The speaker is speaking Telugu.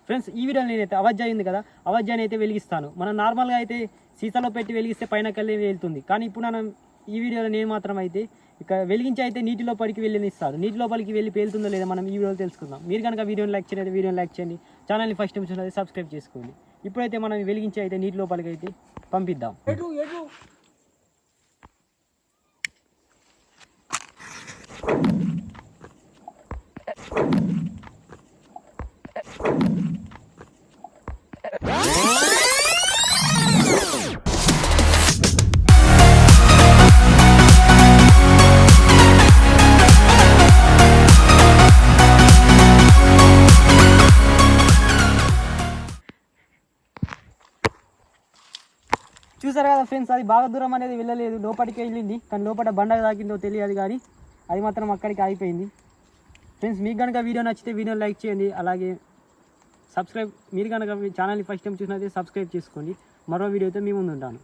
ఫ్రెండ్స్ ఈ వీడియోలో నేనైతే అవజ్జాయి ఉంది కదా, అవజ్జాని అయితే వెలిగిస్తాను. మనం నార్మల్గా అయితే సీసాలో పెట్టి వెలిగిస్తే పైన కళ్ళి వెళ్తుంది. కానీ ఇప్పుడు మనం ఈ వీడియోలో నేను మాత్రం అయితే ఇక వెలిగించి అయితే నీటి లోపలికి వెళ్ళనిస్తాడు. నీటి లోపలికి వెళ్ళి పేలుతుందో లేదా మనం ఈ వీడియోలో తెలుసుకుందాం. మీరు కనుక వీడియోని లైక్ చేయలేదు వీడియోని లైక్ చేయండి, ఛానల్ని ఫస్ట్ టైం చూసినది సబ్స్క్రైబ్ చేసుకోండి. ఇప్పుడైతే మనం వెలిగించి అయితే నీటి లోపలికి అయితే పంపిద్దాం. చూసారు కదా ఫ్రెండ్స్, అది బాగా దూరం అనేది వెళ్ళలేదు, లోపలికి వెళ్ళింది. కానీ లోపల బండ తాకిందో తెలియదు, కానీ అది మాత్రం అక్కడికి ఆగిపోయింది. ఫ్రెండ్స్ మీకు కనుక వీడియో నచ్చితే వీడియో లైక్ చేయండి, అలాగే మీరు కనుక ఛానల్ని ఫస్ట్ టైం చూసినట్లయితే సబ్స్క్రైబ్ చేసుకోండి. మరో వీడియోతో మీ ముందు ఉంటాను.